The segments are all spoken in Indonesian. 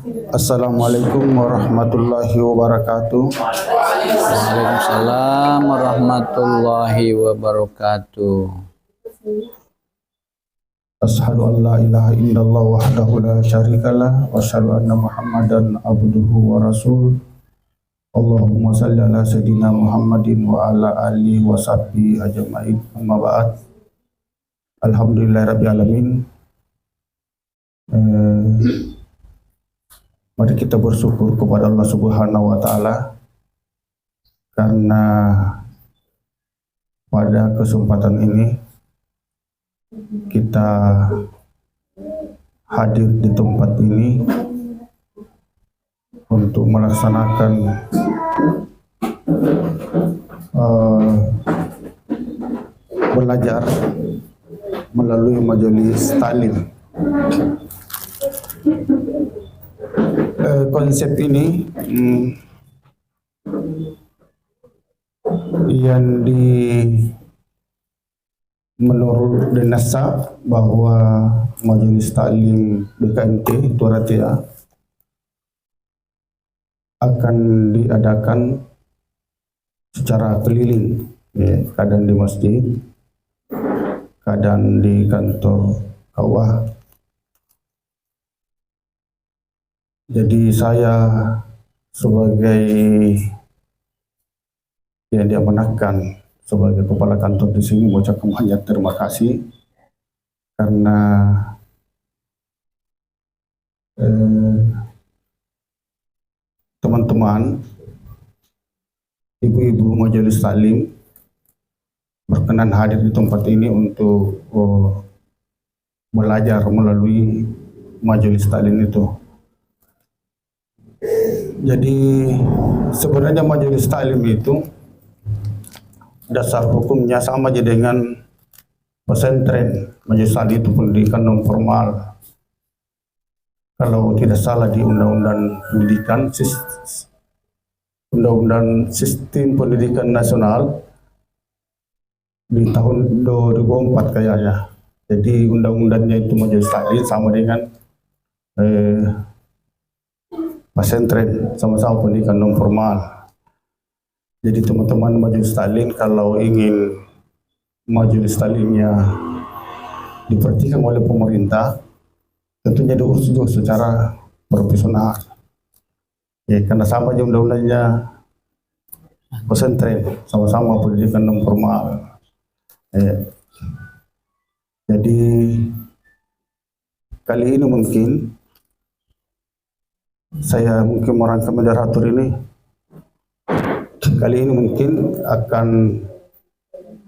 Assalamualaikum warahmatullahi wabarakatuh. Waalaikumsalam warahmatullahi wabarakatuh. Asyhadu an la ilaha illallah wahdahu la syarikalah wa asyhadu anna Muhammadan abduhu wa rasul. Allahumma salli ala sayyidina Muhammadin wa ala alihi wa sahbihi ajma'in. Amma ba'd. Alhamdulillahirabbil alamin. Mari kita bersyukur kepada Allah Subhanahu wa taala karena pada kesempatan ini kita hadir di tempat ini untuk melaksanakan belajar melalui majelis taklim. Konsep ini yang menurut Denasa bahwa majelis taklim BKMT Turatia akan diadakan secara keliling, ya, kadang di masjid, kadang di kantor kawah. Jadi saya sebagai yang diamanahkan sebagai kepala kantor di sini mengucapkan banyak terima kasih karena teman-teman, ibu-ibu majelis taklim berkenan hadir di tempat ini untuk belajar melalui majelis taklim itu. Jadi sebenarnya majelis taklim itu dasar hukumnya sama aja dengan pesantren. Majelis taklim itu pendidikan non formal. Kalau tidak salah di Undang-Undang Sistem Pendidikan Nasional di tahun 2004 kayaknya. Jadi undang-undangnya itu majelis taklim sama dengan pesantren, sama-sama pendidikan non formal. Jadi teman-teman majelis taklim kalau ingin majelis taklimnya diperhatikan oleh pemerintah, tentunya diurus juga secara profesional. Ya, karena sama aja undang-undangnya pesantren, sama-sama pendidikan non formal. Ya. Jadi kali ini mungkin saya merangkap moderator ini. Kali ini mungkin akan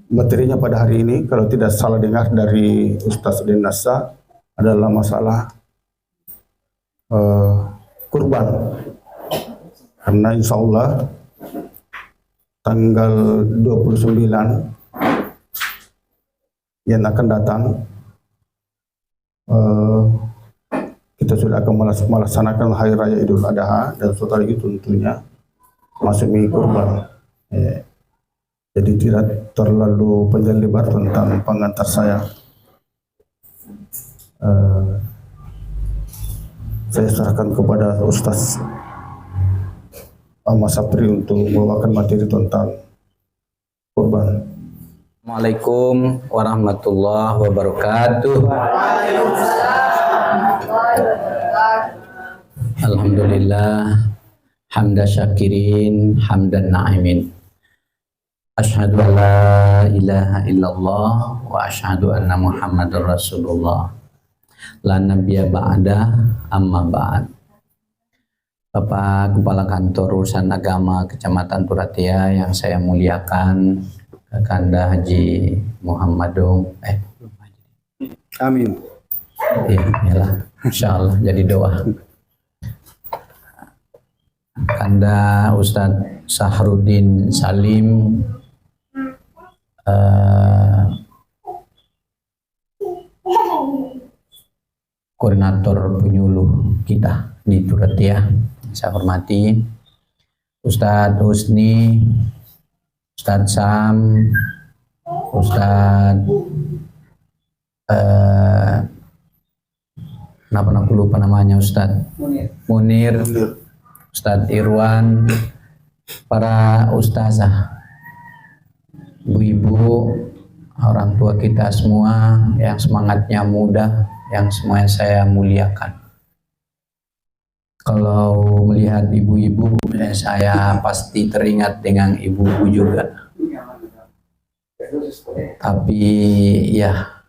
materinya pada hari ini, kalau tidak salah dengar dari Ustaz Denasa, adalah masalah kurban. Karena insya Allah tanggal 29 yang akan datang kita sudah akan melaksanakan Hari Raya Idul Adha, dan setelah itu tentunya masuk minggu kurban. Jadi tidak terlalu panjang lebar tentang pengantar saya. Saya serahkan kepada Ustaz Ahmad Sapri untuk membawakan materi tentang kurban. Assalamualaikum warahmatullahi wabarakatuh. Alhamdulillah, hamda syakirin, hamdan na'imin. Asyhadu an la ilaha illallah wa asyhadu anna Muhammadar Rasulullah. La nabiyya ba'da, amma ba'd. Bapak Kepala Kantor Urusan Agama Kecamatan Turatia yang saya muliakan, Kakanda Haji Muhammadung. Amin. Iyalah, insyaallah jadi doa. Kanda Ustadz Sahrudin Salim, koordinator penyuluh kita di Turatia, saya hormati Ustadz Husni, Ustadz Sam, Ustadz Kenapa aku lupa namanya Ustadz? Munir, Ustadz Irwan, para ustazah, ibu-ibu, orang tua kita semua yang semangatnya muda, yang semuanya saya muliakan. Kalau melihat ibu-ibu, saya pasti teringat dengan ibuku juga. Tapi ya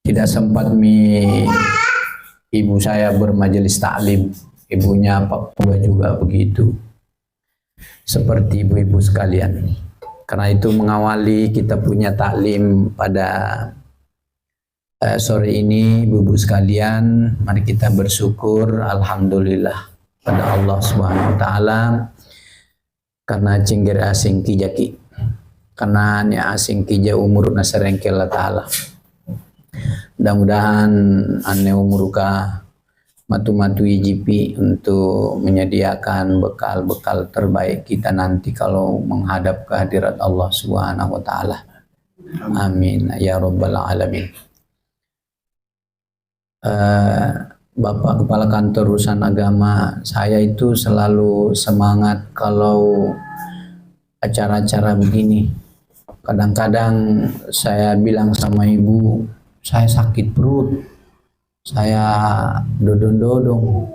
tidak sempat ibu saya bermajelis taklim, ibunya Papua juga begitu. Seperti ibu-ibu sekalian. Karena itu mengawali kita punya taklim pada sore ini, ibu-ibu sekalian, mari kita bersyukur alhamdulillah pada Allah Subhanahu wa taala karena cinggir asing kijaki. Karena ni asing kija umur nasarengkel Allah taala. Mudah-mudahan ane umuruka matu-matu IGP untuk menyediakan bekal-bekal terbaik kita nanti kalau menghadap kehadirat Allah Subhanahu wa taala. Amin ya rabbal alamin. Bapak Kepala Kantor Urusan Agama, saya itu selalu semangat kalau acara-acara begini. Kadang-kadang saya bilang sama ibu, saya sakit perut, saya dodong-dodong.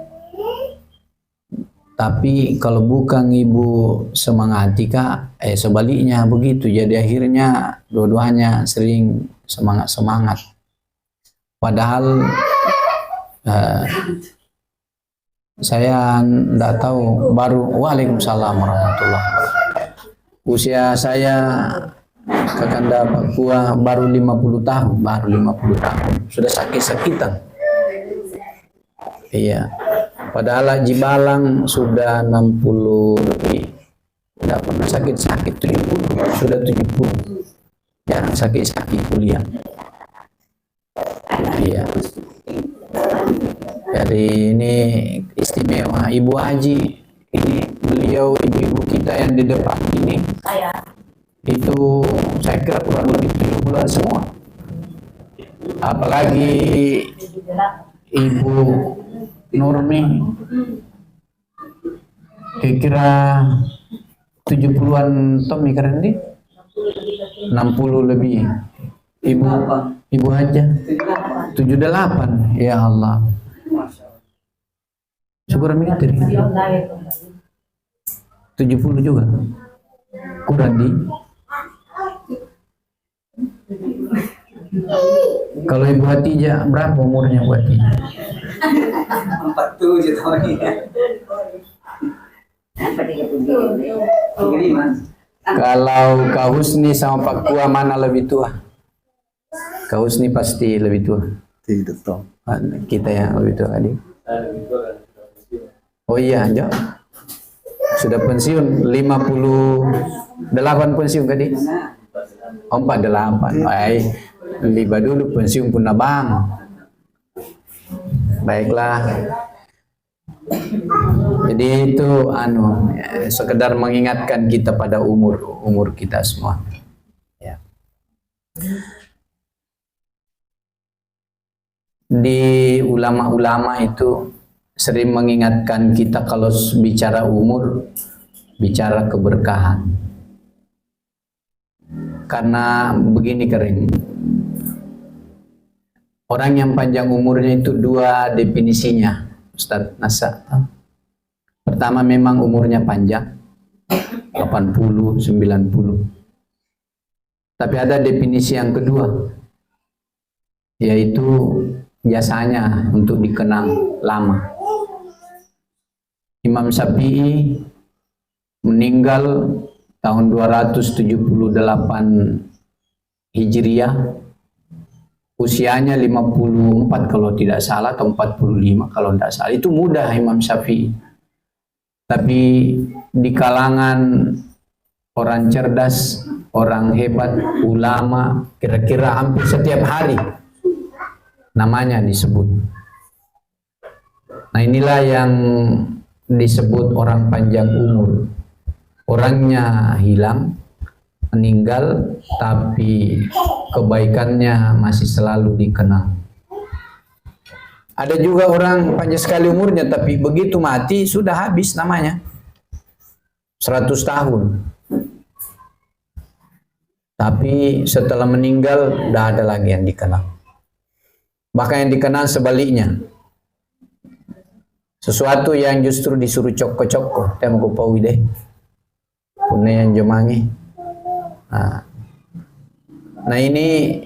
Tapi kalau bukan ibu semangati Kak, sebaliknya begitu. Jadi akhirnya dua-duanya sering semangat-semangat. Padahal saya tidak tahu, baru Waalaikumsalam warahmatullahi wabarakatuh. Usia saya Kakanda Papua baru 50 tahun, sudah sakit-sakitan. Iya. Padahal Haji Balang sudah 60 lebih. Tidak pernah sakit-sakit 70, sudah 70. Jarang sakit-sakit kuliah. Iya. Jadi ini istimewa Ibu Haji, ini beliau ibu-ibu kita yang di depan ini. Itu saya kira kurang lebih 7 bulan semua. Apalagi Ibu Nurmi, kira-kira 70-an Tommy keren nih, 60 lebih. Ibu aja 78, ya Allah. Syukur mikir 70 juga kurang di. Kalau Ibu Hatijah berapa umurnya Bu Hatijah? 47 tahun ini. Kalau Kak Husni sama Pak Kua mana lebih tua? Kak Husni pasti lebih tua. Tidak tahu. Kita yang lebih tua tadi. Oh iya, Jo. Sudah pensiun 58 pensiun tadi. 48. Baik. Liba dulu pensiun pun abang. Baiklah. Jadi itu sekedar mengingatkan kita pada umur kita semua. Ya. Di ulama-ulama itu sering mengingatkan kita kalau bicara umur, bicara keberkahan. Karena begini kering. Orang yang panjang umurnya itu dua definisinya, Ustadz Nasa. Pertama memang umurnya panjang, 80, 90. Tapi ada definisi yang kedua, yaitu jasanya untuk dikenang lama. Imam Syafi'i meninggal tahun 278 Hijriah, usianya 54 kalau tidak salah, atau 45 kalau tidak salah. Itu muda Imam Syafi'i. Tapi di kalangan orang cerdas, orang hebat, ulama, kira-kira hampir setiap hari namanya disebut. Nah inilah yang disebut orang panjang umur. Orangnya hilang, meninggal, tapi kebaikannya masih selalu dikenang. Ada juga orang panjang sekali umurnya, tapi begitu mati sudah habis namanya. 100 tahun. Tapi setelah meninggal, tidak ada lagi yang dikenal. Bahkan yang dikenal sebaliknya. Sesuatu yang justru disuruh cokko-cokko. Temu pau deh. Punya yang jemangi. Nah ini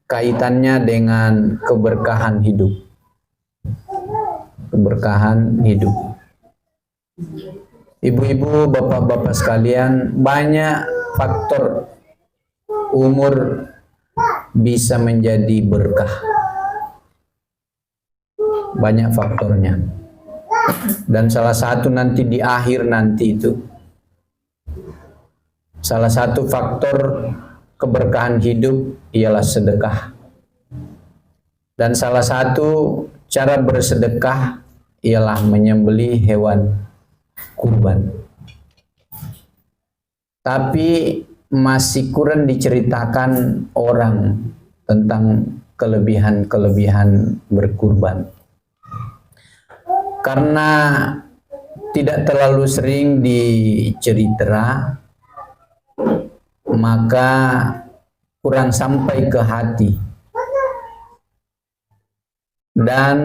kaitannya dengan keberkahan hidup. Keberkahan hidup. Ibu-ibu, bapak-bapak sekalian, banyak faktor umur bisa menjadi berkah. Banyak faktornya. Dan salah satu nanti di akhir nanti itu, salah satu faktor keberkahan hidup ialah sedekah. Dan salah satu cara bersedekah ialah menyembelih hewan kurban. Tapi masih kurang diceritakan orang tentang kelebihan-kelebihan berkurban. Karena tidak terlalu sering dicerita, maka kurang sampai ke hati. Dan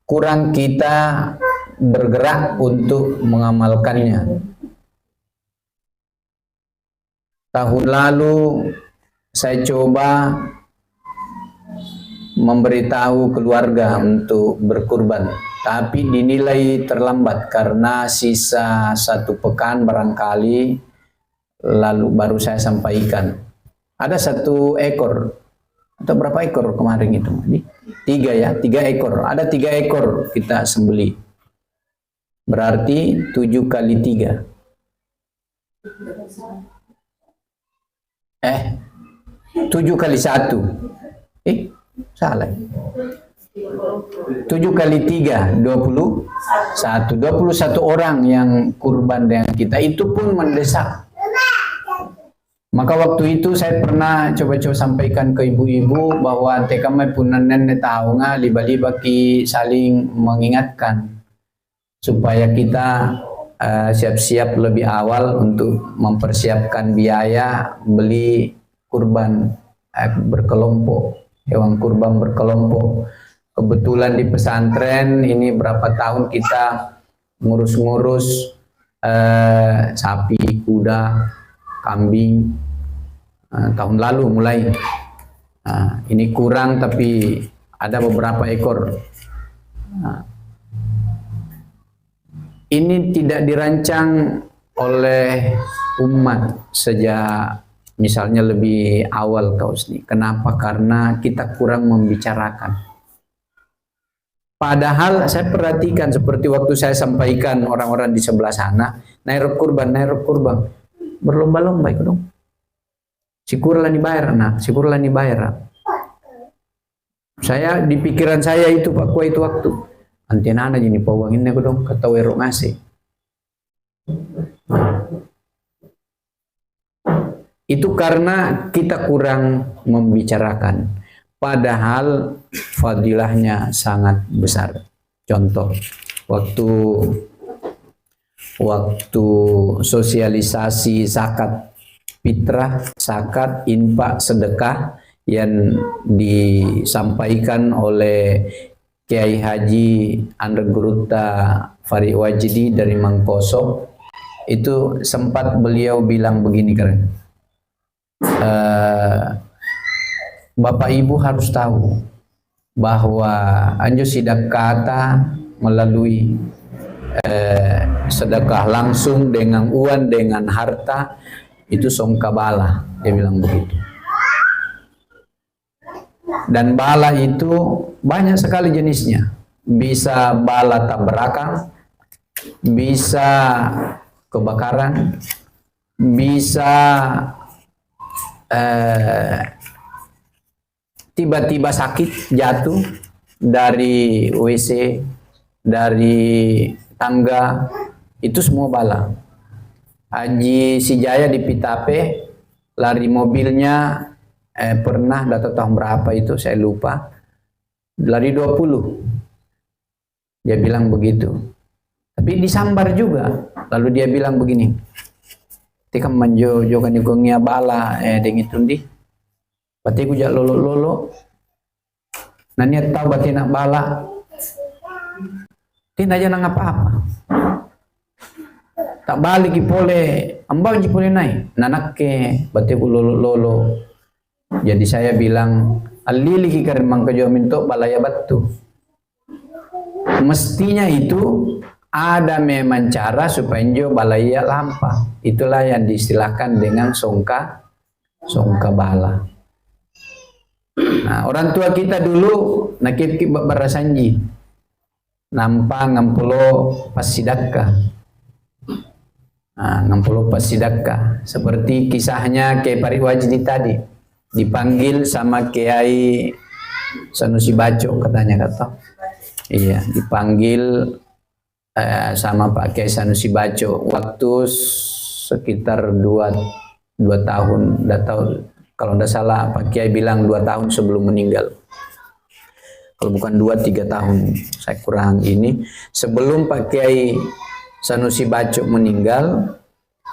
kurang kita bergerak untuk mengamalkannya. Tahun lalu saya coba memberitahu keluarga untuk berkurban, tapi dinilai terlambat karena sisa 1 pekan barangkali, lalu baru saya sampaikan. Ada 1 ekor atau berapa ekor kemarin itu? 3 ya, 3 ekor. Ada 3 ekor kita sembeli. Berarti 7 kali 3. 7 kali 1. Salah. 7 kali 3, 21. 21 orang yang kurban dengan kita, itu pun mendesak. Maka waktu itu saya pernah coba-coba sampaikan ke ibu-ibu bahwa tekamai punan nenek tahu nga liba-liba ki saling mengingatkan supaya kita siap-siap lebih awal untuk mempersiapkan biaya beli kurban berkelompok, hewan kurban berkelompok. Kebetulan di pesantren ini berapa tahun kita ngurus-ngurus sapi, kuda, kambing. Tahun lalu mulai. Ini kurang tapi ada beberapa ekor. Ini tidak dirancang oleh umat sejak misalnya lebih awal kaus ini. Kenapa? Karena kita kurang membicarakan. Padahal saya perhatikan seperti waktu saya sampaikan orang-orang di sebelah sana, naik kurban, berlomba-lomba itu dong. Syukurlah dibayar, nah, syukurlah dibayar. Saya di pikiran saya itu Pak Kuah itu waktu antena aja nih pawangin aku dong kata werok ngasih. Itu karena kita kurang membicarakan. Padahal fadilahnya sangat besar. Contoh, waktu sosialisasi zakat fitrah, zakat, infak, sedekah yang disampaikan oleh Kiai Haji Anderguruta Fari Wajidi dari Mangkoso, itu sempat beliau bilang begini kan, Bapak Ibu harus tahu bahwa anjo sidak kata melalui sedekah langsung dengan uang, dengan harta, itu songka bala, dia bilang begitu. Dan bala itu banyak sekali jenisnya. Bisa bala tabrakan, bisa kebakaran, bisa tiba-tiba sakit jatuh dari WC, dari tangga, itu semua bala. Haji Sijaya di Pitape lari mobilnya pernah data tahun berapa itu saya lupa, lari 20. Dia bilang begitu. Tapi disambar juga. Lalu dia bilang begini, tika manjo jokan ikongia bala dengan itundi. Bati ku jak lolo. Nanya tahu bati nak bala. Tidak aja nang apa-apa. Tak balik pole, ambau ji pole naik. Nanak ke bati ku lolo. Jadi saya bilang, alili ki karena mangkajo minto balaya batu. Mestinya itu ada memang cara supaya jo balaya lampa. Itulah yang diistilahkan dengan songka bala. Nah, orang tua kita dulu nakip barasanji. Nampak ngampulo pasidakka. Nah, ngampulo pasidakka. Seperti kisahnya Kiai Pariwajdi tadi. Dipanggil sama Kiai Sanusi Baco katanya kata. Iya, dipanggil sama Pak Kiai Sanusi Baco waktu sekitar 2 tahun, kalau tidak salah Pak Kiai bilang 2 tahun sebelum meninggal. Kalau bukan 2-3 tahun, saya kurang ini. Sebelum Pak Kiai Sanusi Baco meninggal,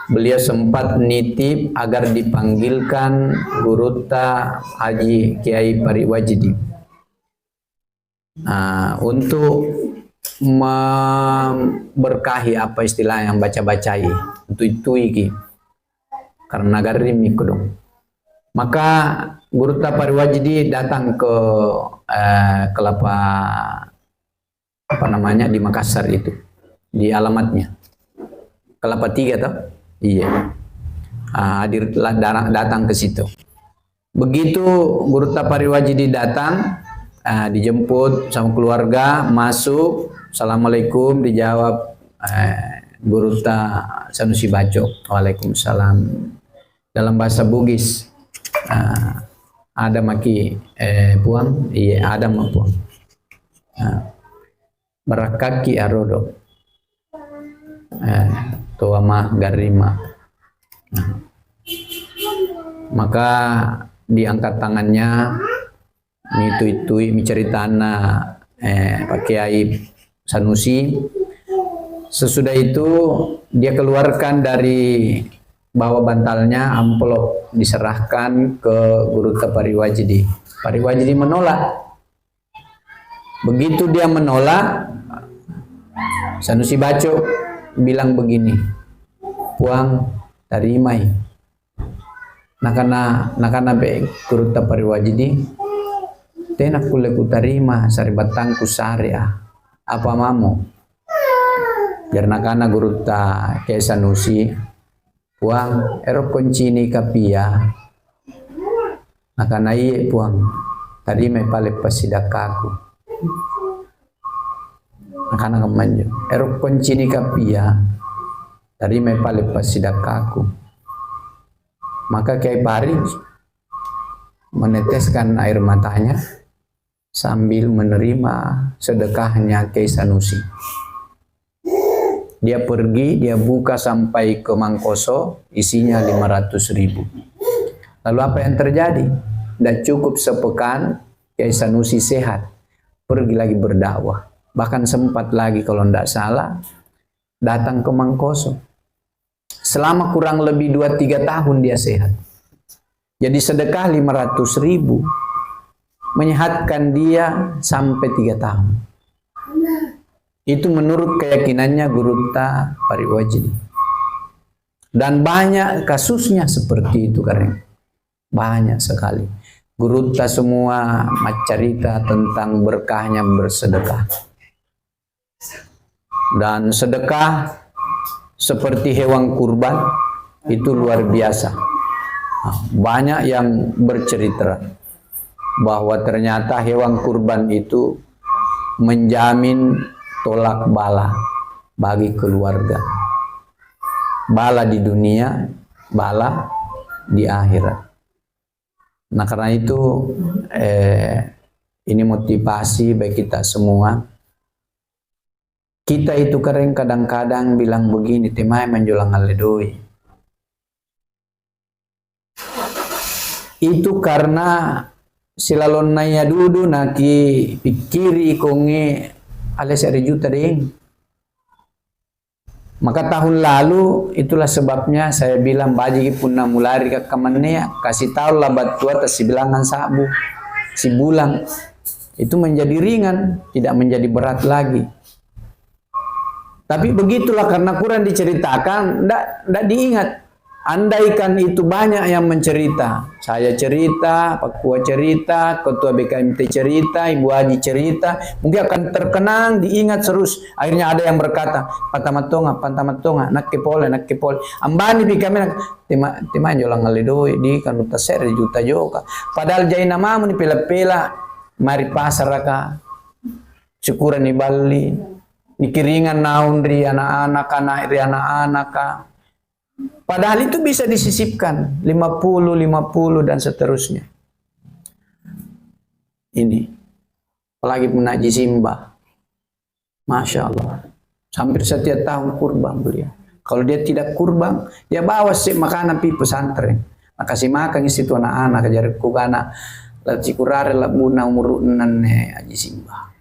beliau sempat nitip agar dipanggilkan Guruta Haji Kiai Pariwajdi untuk memberkahi apa istilah yang baca-bacai itu iki karena garim ikut dong. Maka Guruta Pariwajdi datang ke Kelapa apa namanya di Makassar itu, di alamatnya Kelapa 3 toh. Iya. Datang ke situ. Begitu Guruta Pariwajdi datang, dijemput sama keluarga, masuk, assalamualaikum, dijawab Guruta Sanusi Baco, waalaikumsalam. Dalam bahasa Bugis, ada maki puang, iya ada mah puang. Barakaki arodo, tua mah garima. Maka diangkat tangannya. Itu miceritana Pak Kiai Sanusi. Sesudah itu dia keluarkan dari bawah bantalnya amplop, diserahkan ke Guruta Pariwajdi. Pariwajdi menolak. Begitu dia menolak, Sanusi Baco bilang begini, puang tarimai. Nakana be Guruta Pariwajdi, tenak kule kutarima sari batangku sari apa mamo. Karena kana Guruta Kiai Sanusi, puang erok koncini kapia. Nakana iye puang tarima pale pasidakaku. Nakana kemanjo erok koncini kapia tarima pale pasidakaku. Maka Kiai Pari meneteskan air matanya sambil menerima sedekahnya Kiai Sanusi. Dia pergi, dia buka sampai ke Mangkoso, isinya 500.000. Lalu apa yang terjadi? Tidak cukup sepekan, Kiai Sanusi sehat, pergi lagi berdakwah. Bahkan sempat lagi kalau tidak salah, datang ke Mangkoso. Selama kurang lebih 2-3 tahun dia sehat. Jadi sedekah 500.000 menyehatkan dia sampai 3 tahun. Itu menurut keyakinannya Guruta Pariwajdi. Dan banyak kasusnya seperti itu karena banyak sekali. Guruta semua cerita tentang berkahnya bersedekah. Dan sedekah seperti hewan kurban itu luar biasa. Banyak yang bercerita bahwa ternyata hewan kurban itu menjamin tolak bala bagi keluarga. Bala di dunia, bala di akhirat. Nah karena itu ini motivasi bagi kita semua. Kita itu kadang-kadang bilang begini, temai menjulang aledoi. Itu karena silalon naya dudu naki pikiri konge alias 1 juta deh. Maka tahun lalu itulah sebabnya saya bilang baji punna mulari ke kamannya kasih tahu lah batua tas bilangan sabu si bulan itu menjadi ringan, tidak menjadi berat lagi. Tapi begitulah karena kurang diceritakan, ndak diingat. Andaikan itu banyak yang mencerita, saya cerita, Pak Kua cerita, Ketua BKMT cerita, Ibu Haji cerita, mungkin akan terkenang, diingat terus. Akhirnya ada yang berkata, pantamatonga, nak kepole. Ambani bikami tema jolang ngalidoi di kan utasere juta joka. Padahal jai namamu ni pela-pela, mari pasar raka, syukuran ni Bali, ni kiringan naun ri anak-anak. Padahal itu bisa disisipkan 50 dan seterusnya. Ini apalagi menaji Simba, Masya Allah, hampir setiap tahun kurban beliau. Kalau dia tidak kurban, dia bawa sih makanan pi pesantren, makasih makan isi tu anak-anak kejar kugana lati kurare labuna umur nane Haji Simba.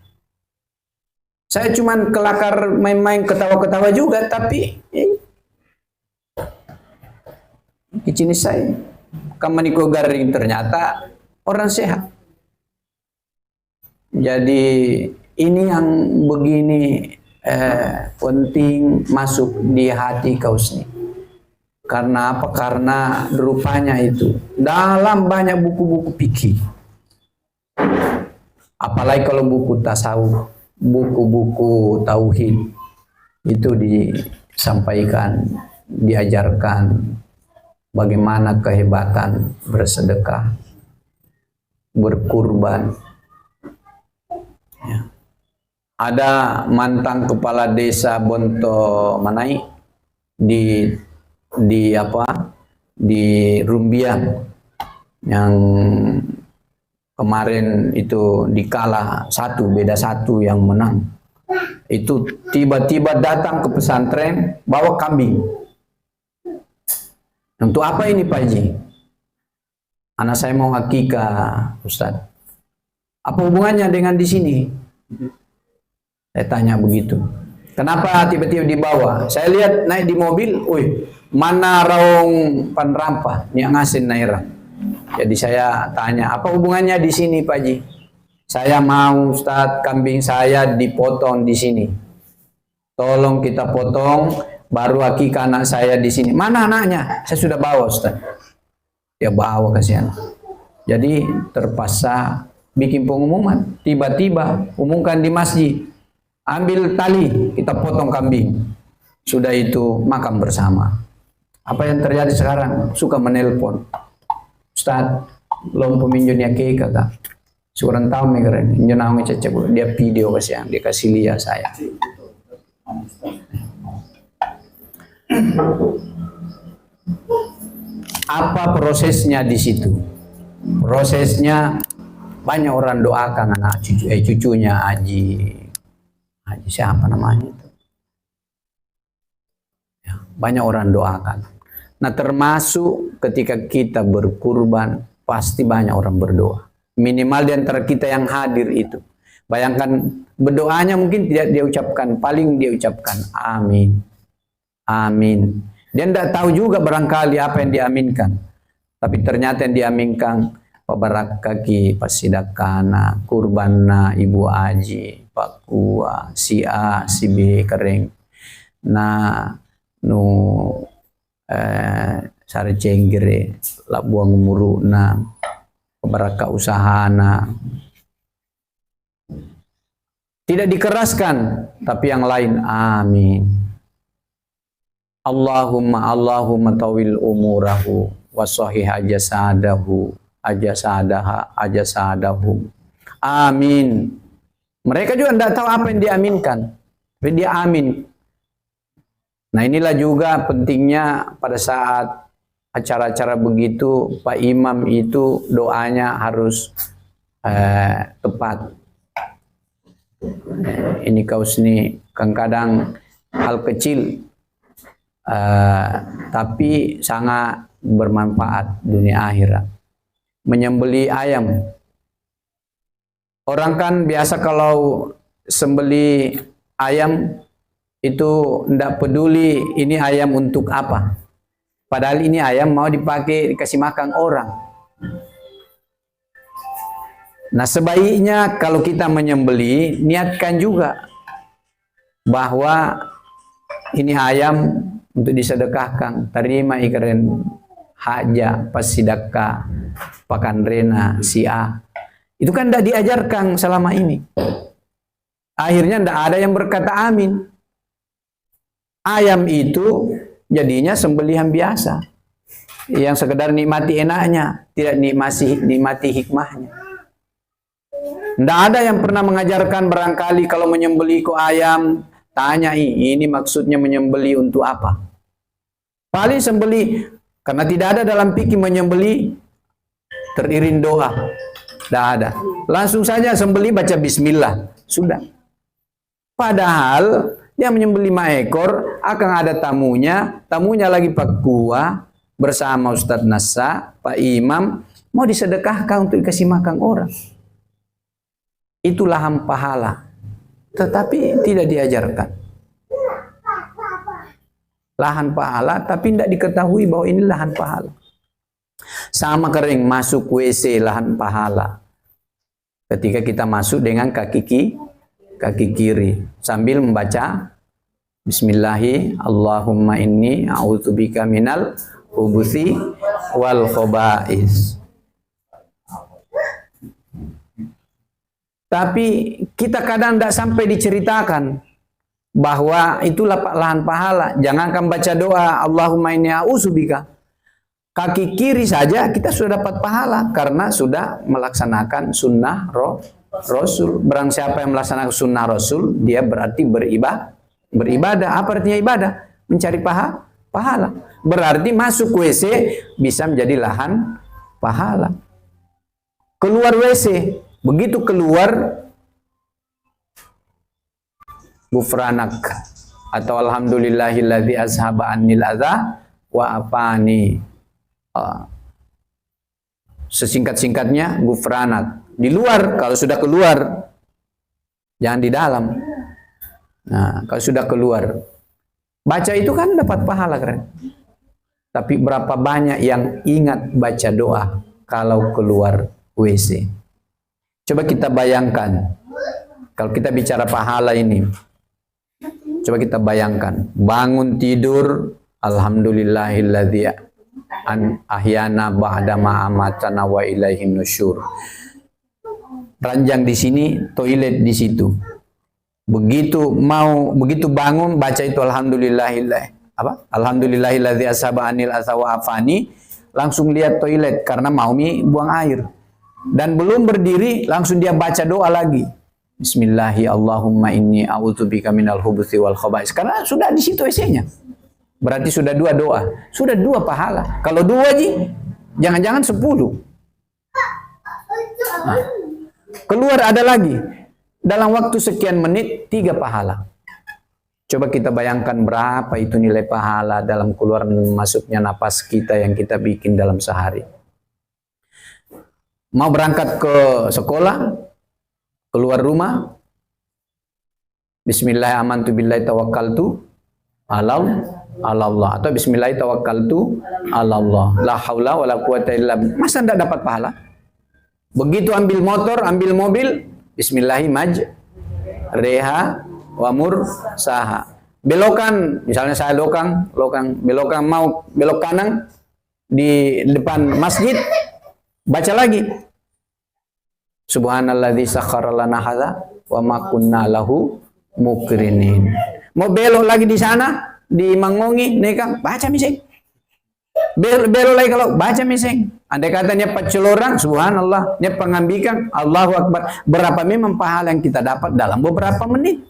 Saya cuman kelakar main-main ketawa-ketawa juga, tapi kicini saya kamaniko garing ternyata orang sehat. Jadi ini yang begini penting masuk di hati Kausni. Karena apa? Karena rupanya itu dalam banyak buku-buku fikih. Apalagi kalau buku tasawuf, buku-buku tauhid itu disampaikan, diajarkan bagaimana kehebatan bersedekah, berkurban. Ya. Ada mantan kepala desa Bonto Manai di Rumbiang yang kemarin itu dikalah beda satu yang menang. Itu tiba-tiba datang ke pesantren bawa kambing. Untuk apa ini Pak Haji? Anak saya mau akikah, Ustaz. Apa hubungannya dengan di sini? Saya tanya begitu. Kenapa tiba-tiba dibawa? Saya lihat naik di mobil, mana raung panrampa, niak ngasin naira. Jadi saya tanya, apa hubungannya di sini Pak Haji? Saya mau Ustaz, kambing saya dipotong di sini. Tolong kita potong. Baru akikah anak saya di sini. Mana anaknya? Saya sudah bawa Ustaz. Dia bawa kasihan. Jadi terpaksa bikin pengumuman. Tiba-tiba umumkan di masjid. Ambil tali, kita potong kambing. Sudah itu makan bersama. Apa yang terjadi sekarang? Suka menelpon. Ustaz, belum peminjaunya kek kak. Seorang tahu megeren. Injau cecek. Dia video kasihan. Dia kasih lihat saya. Apa prosesnya di situ? Prosesnya banyak orang doakan anak cucunya Haji siapa namanya itu? Ya, banyak orang doakan. Nah termasuk ketika kita berkurban pasti banyak orang berdoa. Minimal di antara kita yang hadir itu. Bayangkan berdoanya mungkin tidak dia ucapkan, paling dia ucapkan amin. Amin. Dia tidak tahu juga barangkali apa yang diaminkan. Tapi ternyata yang diaminkan pabarakaki pasidakana, kurbana Ibu Haji, Pak Kua, si A, si B kering. Nah, sare cenggere, labuang muruna, pabaraka usahana. Tidak dikeraskan, tapi yang lain amin. Allahumma tawil umurahu wa sahih ajasadahu ajasadahu. Amin. Mereka juga tidak tahu apa yang diaminkan, tapi dia amin. Nah inilah juga pentingnya pada saat acara-acara begitu Pak Imam itu doanya harus tepat. Ini Kausni kadang hal kecil tapi sangat bermanfaat dunia akhirat. Menyembeli ayam Orang kan biasa kalau sembeli ayam itu ndak peduli ini ayam untuk apa. Padahal ini ayam mau dipakai dikasih makan orang. Nah, sebaiknya kalau kita menyembeli, niatkan juga bahwa ini ayam untuk disedekahkan. Terima ikren haja pasidaka pakan rena si A. Itu kan tidak diajarkan selama ini. Akhirnya tidak ada yang berkata amin. Ayam itu jadinya sembelihan biasa. Yang sekedar nikmati enaknya, tidak nikmati hikmahnya. Tidak ada yang pernah mengajarkan barangkali kalau menyembeli kok ayam, tanya ini maksudnya menyembeli untuk apa? Paling sembeli, karena tidak ada dalam fikih menyembeli teriring doa. Tidak ada. Langsung saja sembeli baca bismillah. Sudah. Padahal dia menyembeli 5 ekor, akan ada tamunya lagi Pak Kua bersama Ustadz Nasa, Pak Imam, mau disedekahkan untuk dikasih makan orang. Itu lahan pahala. Tetapi tidak diajarkan. Lahan pahala, tapi tidak diketahui bahwa ini lahan pahala. Sama kering masuk WC lahan pahala. Ketika kita masuk dengan kaki kiri sambil membaca Bismillahi Allahumma inni a'udzubika minal khubuthi wal khaba'is. Tapi kita kadang tidak sampai diceritakan bahwa itulah lahan pahala. Jangankan baca doa Allahumma inni a'udzubika. Kaki kiri saja kita sudah dapat pahala karena sudah melaksanakan sunnah Rasul. Barang siapa yang melaksanakan sunnah Rasul, dia berarti beribadah. Apa artinya ibadah? Mencari pahala. Berarti masuk WC bisa menjadi lahan pahala. Keluar WC, begitu keluar gufranak atau alhamdulillahilladzi azhaba annil adza wa afani. Sesingkat-singkatnya gufranak. Di luar, kalau sudah keluar, jangan di dalam. Nah, kalau sudah keluar, baca itu kan dapat pahala keren. Tapi berapa banyak yang ingat baca doa kalau keluar WC? Coba kita bayangkan, kalau kita bicara pahala ini, coba kita bayangkan, bangun tidur, alhamdulillahilladzi ahyana ba'da ma amatana wa ilaihin nusyur. Ranjang di sini, toilet di situ. Begitu bangun baca itu alhamdulillahilladzi asaba anil asawa afani, langsung lihat toilet karena mau buang air. Dan belum berdiri langsung dia baca doa lagi. Bismillahi Allahumma inni a'udzubika minal khubuthi wal khaba'is. Karena sudah di situ WC-nya. Berarti sudah 2 doa. Sudah 2 pahala. Kalau 2 jangan-jangan 10. Nah, keluar ada lagi. Dalam waktu sekian menit 3 pahala. Coba kita bayangkan berapa itu nilai pahala dalam keluar masuknya napas kita yang kita bikin dalam sehari. Mau berangkat ke sekolah, keluar rumah, Bismillahirrahmanirrahim tawakkaltu Allah atau Bismillah tawakkaltu Allah la haula wala quwata illa billah. Masa tidak dapat pahala? Begitu ambil motor, ambil mobil, Bismillahi reha wa mursaha. Belokan, misalnya saya belokan mau belok kanan di depan masjid, baca lagi Subhanalladzi sakhkhara lana hadza wa ma kunna lahu muqrinin. Mau belok lagi di sana di Mangongi, neka baca miseng. Belok lagi kalau baca miseng. Andai katanya pacelorang, subhanallah, nya pengambikan, Allahu Akbar. Berapa memang pahala yang kita dapat dalam beberapa menit.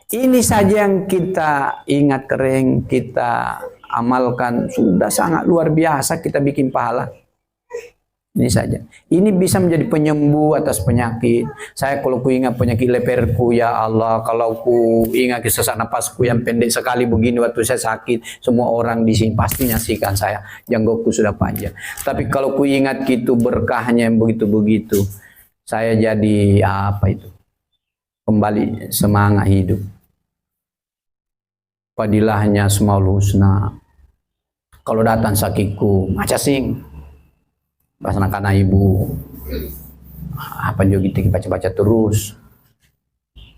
Ini saja yang kita ingat kering, kita amalkan, sudah sangat luar biasa kita bikin pahala. Ini saja. Ini bisa menjadi penyembuh atas penyakit. Saya kalau ku ingat penyakit leperku, ya Allah, kalau ku ingat sesak napasku yang pendek sekali begini waktu saya sakit, semua orang di sini pasti nyaksikan saya, janggoku sudah panjang. Tapi kalau ku ingat gitu berkahnya yang begitu-begitu, saya jadi apa itu? Kembali semangat hidup. Padilahnya Asmaul Husna. Kalau datang sakitku, maca sing. Pasanakan ibu. Apa juga kita baca-baca terus.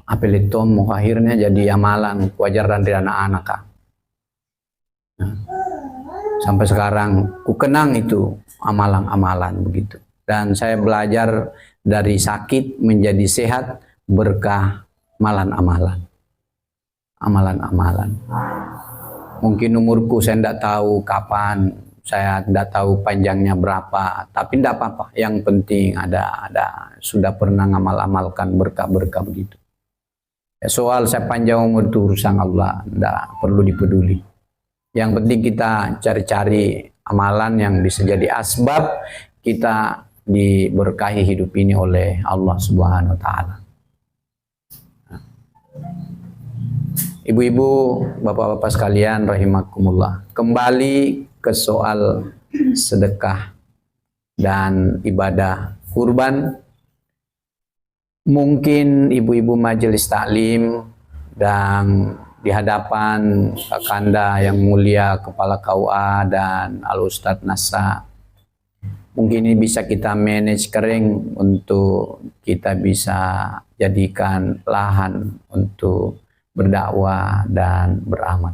Apa itu mau akhirnya jadi amalan wajar dari anak-anak. Nah, sampai sekarang ku kenang itu amalan-amalan begitu. Dan saya belajar dari sakit menjadi sehat berkah amalan-amalan. Amalan-amalan. Mungkin umurku saya tidak tahu kapan, saya tidak tahu panjangnya berapa, tapi tidak apa-apa. Yang penting ada sudah pernah ngamal-amalkan berkah-berkah begitu. Ya, soal saya panjang umur itu urusan Allah, tidak perlu dipeduli. Yang penting kita cari-cari amalan yang bisa jadi asbab kita diberkahi hidup ini oleh Allah Subhanahu wa taala. Ibu-ibu, bapak-bapak sekalian rahimakumullah. Kembali ke soal sedekah dan ibadah kurban. Mungkin ibu-ibu majelis taklim dan di hadapan Kakanda yang mulia Kepala KUA dan Al Ustadz Nasa, mungkin ini bisa kita manage kering untuk kita bisa jadikan lahan untuk berdakwah dan beramal.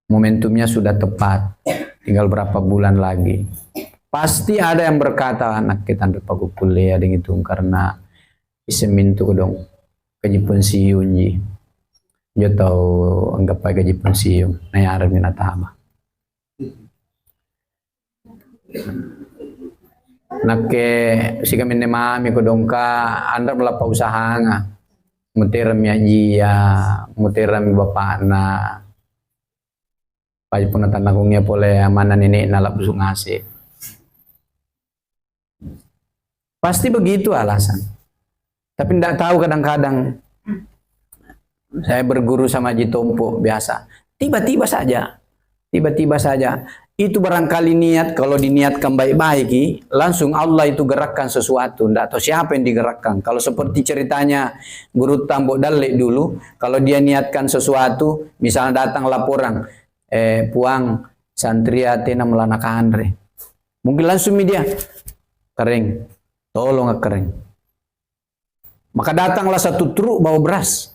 Momentumnya sudah tepat, tinggal berapa bulan lagi. Pasti ada yang berkata anak kita pagu kuliah dengan itu karena isemin tu dong gaji pensiun ji. Dia tahu anggap aja gaji pensiun, nayar minatama. Nake si kami mami ko dong ka anda melapa usaha nga. Mutiram ya jia, mutiram bapak na. Pagi pun tanagungnya pole mana nenek nalap busuk ngasih. Pasti begitu alasan. Tapi tidak tahu kadang-kadang saya berguru sama Haji Tompo biasa. Tiba-tiba saja. Itu barangkali niat, kalau diniatkan baik-baik, langsung Allah itu gerakkan sesuatu. Tidak tahu siapa yang digerakkan. Kalau seperti ceritanya Guru Tambok Dalek dulu, kalau dia niatkan sesuatu, misalnya datang laporan, puang santri atena melanak Andre. Mungkin langsung dia kering, tolong kering. Maka datanglah satu truk bawa beras.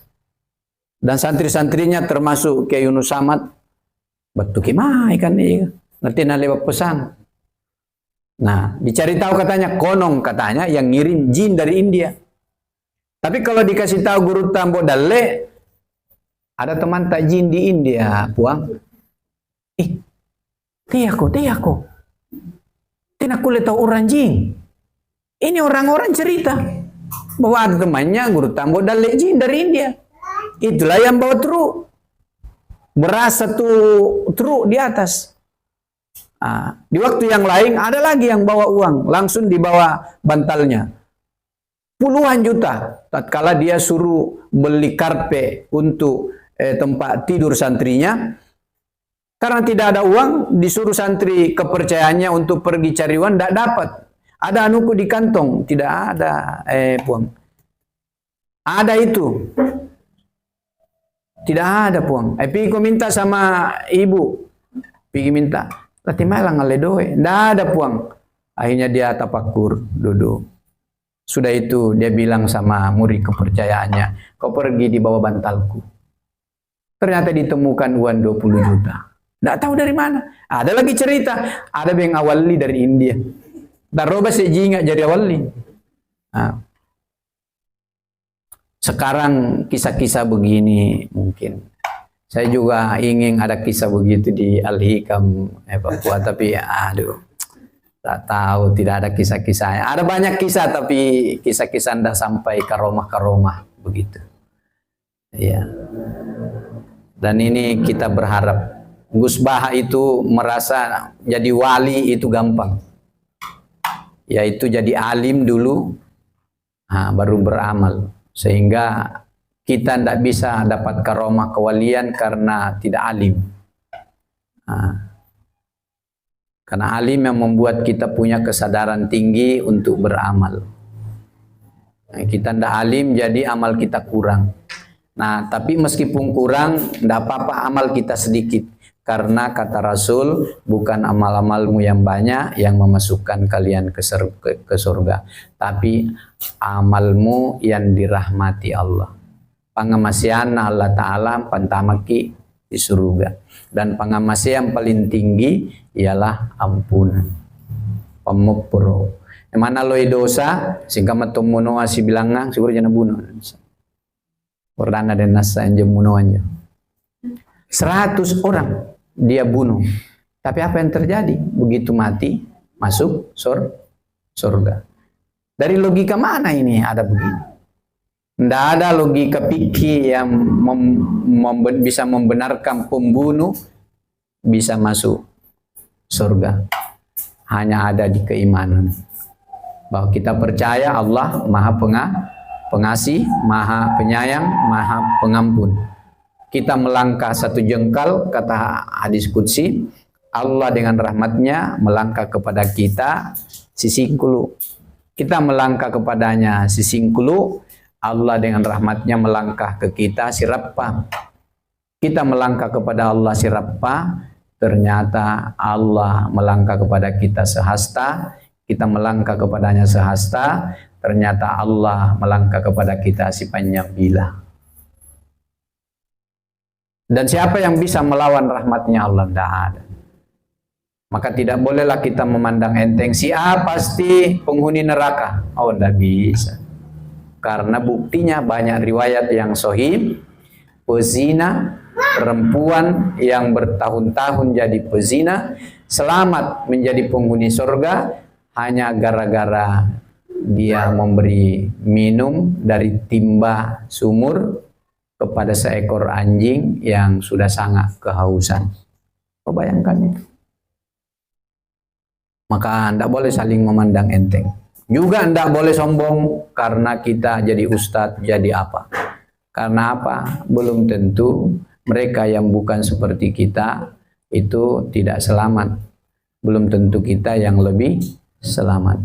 Dan santri-santrinya termasuk Kiai Yunus Samad, batu kimai kan dia. Nanti lewat pesan. Nah, dicari tahu katanya konon katanya yang ngirim jin dari India. Tapi kalau dikasih tahu Guru Tambok Dalek, ada teman tak jin di India, puang. Tiako. Tina kulit tahu orang jin. Ini orang-orang cerita bahwa ada temannya Guru Tambok Dalek jin dari India. Itulah yang bawa truk. Beras satu truk di atas. Di waktu yang lain ada lagi yang bawa uang, langsung dibawa bantalnya. Puluhan juta. Tatkala dia suruh beli karpet untuk tempat tidur santrinya, karena tidak ada uang, disuruh santri kepercayaannya untuk pergi cari uang, tidak dapat. Ada anuku di kantong, tidak ada puang. Ada itu. Tidak ada puang. Pergi minta sama ibu. Pergi minta. Lati malang ngaledoe. Tidak ada puang. Akhirnya dia tapakur duduk. Sudah itu dia bilang sama murid kepercayaannya, kau pergi di bawah bantalku. Ternyata ditemukan uang 20 juta. Tidak tahu dari mana. Ada lagi cerita. Ada yang awali dari India. Daroba sejinga jadi awali. Sekarang kisah-kisah begini mungkin. Saya juga ingin ada kisah begitu di Al-Hikam Papua, tapi aduh, tak tahu, tidak ada kisah-kisahnya. Ada banyak kisah, tapi kisah-kisah tidak sampai karomah-karomah begitu. Ya. Dan ini kita berharap Gus Baha itu merasa jadi wali itu gampang. Yaitu jadi alim dulu, baru beramal. Sehingga kita tidak bisa dapat karomah kewalian karena tidak alim. Karena alim yang membuat kita punya kesadaran tinggi untuk beramal. Nah, kita tidak alim jadi amal kita kurang. Nah, tapi meskipun kurang, tidak apa-apa amal kita sedikit. Karena kata Rasul, bukan amal-amalmu yang banyak yang memasukkan kalian ke surga. Tapi amalmu yang dirahmati Allah. Pangamasian Allah Ta'ala pantamaki di surga. Dan pangamasian yang paling tinggi ialah ampunan. Pemupuro. Yang mana loi dosa, sehingga matumuno asi bilangang, siguro jangan bunuh. Perdana dan nasa yang jemunuannya 100 orang dia bunuh, tapi apa yang terjadi? Begitu mati masuk surga. Dari logika mana ini ada begini? Tidak ada logika fikih yang bisa membenarkan pembunuh bisa masuk surga. Hanya ada di keimanan bahwa kita percaya Allah Maha Pengasih, Maha Penyayang, Maha Pengampun. Kita melangkah satu jengkal, kata hadis qudsi, Allah dengan rahmatnya melangkah kepada kita sisingkulu. Kita melangkah kepadanya sisingkulu, Allah dengan rahmatnya melangkah ke kita sirappa. Kita melangkah kepada Allah sirappa, ternyata Allah melangkah kepada kita sehasta. Kita melangkah kepadanya sehasta, ternyata Allah melangkah kepada kita si panjang bila. Dan siapa yang bisa melawan rahmatnya Allah? Tidak ada. Maka tidak bolehlah kita memandang enteng si A pasti penghuni neraka. Oh, tidak bisa. Karena buktinya banyak riwayat yang sahih, pezina, perempuan yang bertahun-tahun jadi pezina, selamat menjadi penghuni surga hanya gara-gara dia memberi minum dari timba sumur kepada seekor anjing yang sudah sangat kehausan. Kau bayangkan itu. Maka tidak boleh saling memandang enteng. Juga tidak boleh sombong karena kita jadi ustadz, jadi apa. Karena apa? Belum tentu mereka yang bukan seperti kita itu tidak selamat. Belum tentu kita yang lebih selamat.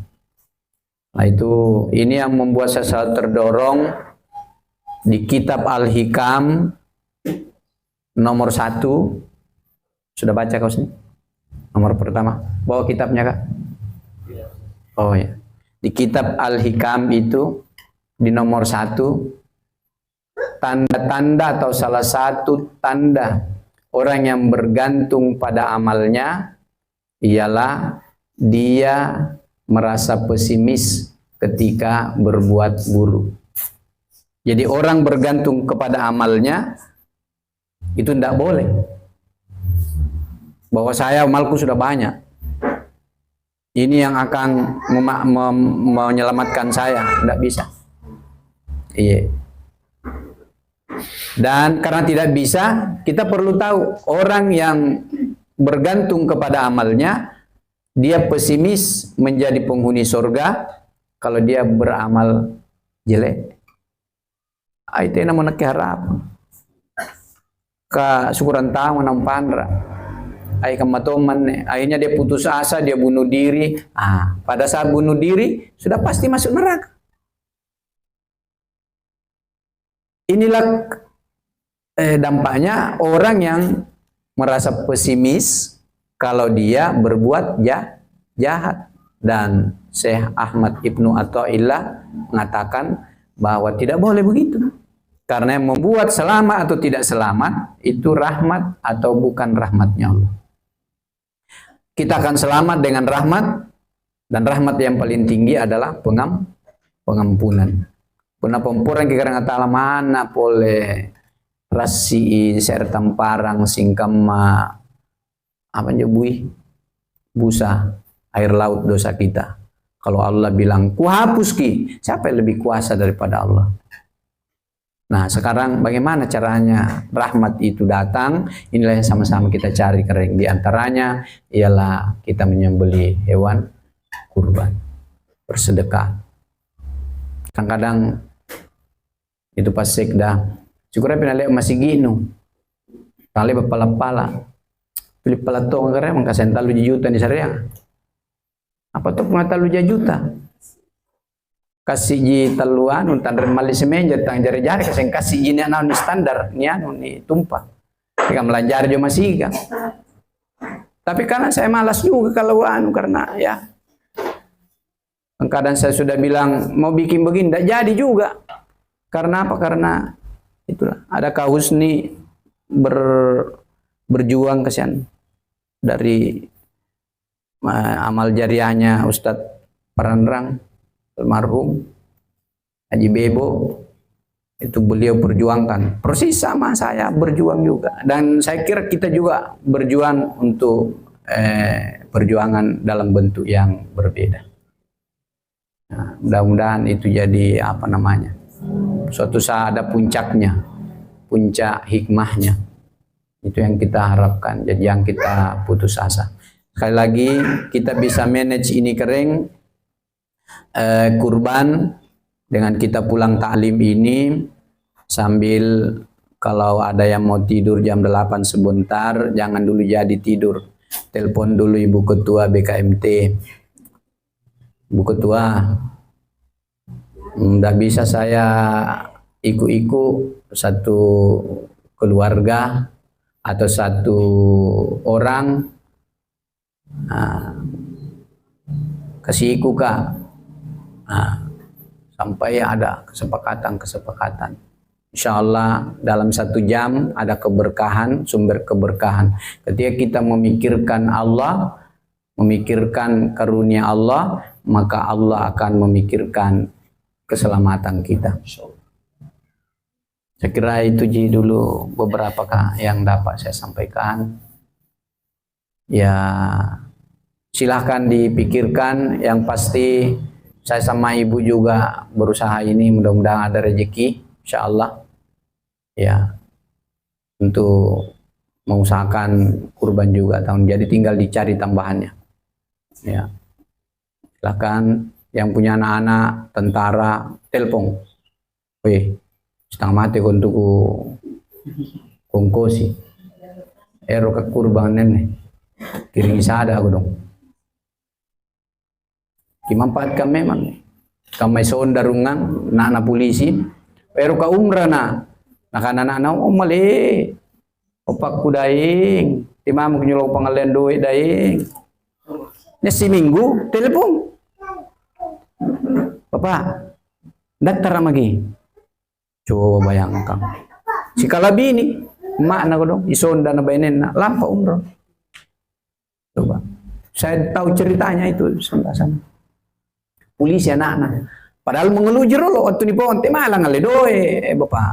Nah itu, ini yang membuat saya selalu terdorong di kitab Al-Hikam nomor 1. Sudah baca kau sini? Nomor pertama. Bawa kitabnya kak? Oh ya. Di kitab Al-Hikam itu di nomor 1, tanda-tanda atau salah satu tanda orang yang bergantung pada amalnya ialah dia merasa pesimis ketika berbuat buruk. Jadi orang bergantung kepada amalnya itu tidak boleh. Bahwa saya amalku sudah banyak. Ini yang akan menyelamatkan saya, tidak bisa. Iya. Dan karena tidak bisa, kita perlu tahu orang yang bergantung kepada amalnya, dia pesimis menjadi penghuni surga kalau dia beramal jelek. Itu yang namanya harap. Syukuran tahu nampandra. Akhirnya dia putus asa, dia bunuh diri. Pada saat bunuh diri sudah pasti masuk neraka. Inilah dampaknya orang yang merasa pesimis kalau dia berbuat jahat. Dan Syekh Ahmad Ibnu Athaillah mengatakan bahwa tidak boleh begitu. Karena yang membuat selamat atau tidak selamat itu rahmat atau bukan rahmatnya Allah. Kita akan selamat dengan rahmat, dan rahmat yang paling tinggi adalah pengampunan. Penampuran kita ta'ala mana boleh rasi serta parang singkama apa nyebui busa air laut dosa kita. Kalau Allah bilang ku hapus ki, siapa yang lebih kuasa daripada Allah? Nah sekarang bagaimana caranya rahmat itu datang? Inilah yang sama-sama kita cari. Kering di antaranya ialah kita menyembelih hewan kurban, bersedekah. Kadang-kadang itu pas sekda, syukurnya pernah lihat masih gino, kali bapala-pala. Pilih pelatong karena mengkasih talu juta di Syariah. Apa tuh pengatalu juta? Kasih ji taluan untan remali semenja tang jari-jari kasih ji ni anu standar ni anu ni tumpah. Jika melanjar jo masih kan. Tapi karena saya malas juga kalau anu karena ya. Kadang saya sudah bilang mau bikin begini tidak jadi juga. Karena apa? Karena itulah ada Kak Husni berjuang kesian dari amal jariahnya Ustadz Paranrang almarhum Haji Bebo, itu beliau perjuangkan persis sama saya berjuang juga, dan saya kira kita juga berjuang untuk perjuangan dalam bentuk yang berbeda. Nah, mudah-mudahan itu jadi apa namanya, suatu saat ada puncaknya, puncak hikmahnya, itu yang kita harapkan, jadi yang kita putus asa. Sekali lagi kita bisa manage ini kering kurban dengan kita pulang taklim ini sambil kalau ada yang mau tidur jam 8 sebentar, jangan dulu jadi tidur. Telepon dulu Ibu Ketua BKMT. Ibu Ketua, tidak bisa saya ikut-ikut satu keluarga atau satu orang. Nah, kasih ikut Kak. Nah, sampai ada kesepakatan. Insya Allah dalam 1 jam ada keberkahan, sumber keberkahan. Ketika kita memikirkan Allah, memikirkan karunia Allah, maka Allah akan memikirkan keselamatan kita. Saya kira itu dulu beberapa yang dapat saya sampaikan. Ya, silahkan dipikirkan. Yang pasti saya sama ibu juga berusaha ini, mudah-mudahan ada rezeki, insya Allah. Ya, untuk mengusahakan kurban juga tahun. Jadi tinggal dicari tambahannya. Ya, silahkan yang punya anak-anak tentara telepon. Wih, setengah mati untuk kongkosi. Ero ke kurban nenek. Kirim sada aku dong. Kimanfaatkan memang. Kamay sondarungan, na polisi. Pero ka umrah na. Nakanana mali. Opak ku daing. Timam ko nyulong pangalen doy daing. Si Minggu telepon. Papa, daftar lagi. Coba bayangkan. Si Kalabini, emak na ko dong. Isonda na bayanin na. Lampa umrah. Coba. Saya tahu ceritanya itu sama-sama. Polisi anak-anak. Padahal mengeluh jero lo waktu ni ponte malang ale doe bapak.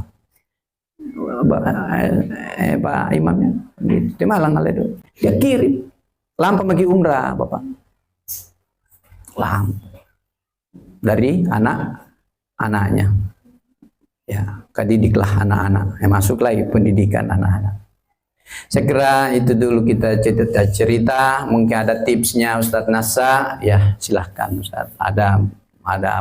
Pak imamnya. Di malang ale doe. Dia kirim. Lampa bagi umrah bapak. Lampa. Dari anak-anaknya. Ya, kedidiklah anak-anak. Masuk lagi pendidikan anak-anak. Saya kira itu dulu kita cerita. Mungkin ada tipsnya Ustadz Nasa, ya silahkan Ustadz. Ada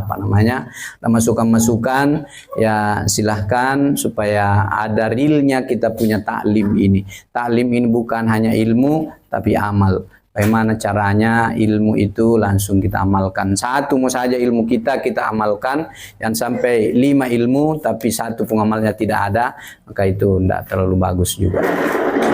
apa namanya? Ada masukan-masukan, ya silahkan supaya ada realnya kita punya taklim ini. Taklim ini bukan hanya ilmu, tapi amal. Bagaimana caranya ilmu itu langsung kita amalkan. Satu mau saja ilmu kita amalkan. Yang sampai 5 ilmu tapi satu pengamalnya tidak ada, maka itu tidak terlalu bagus juga.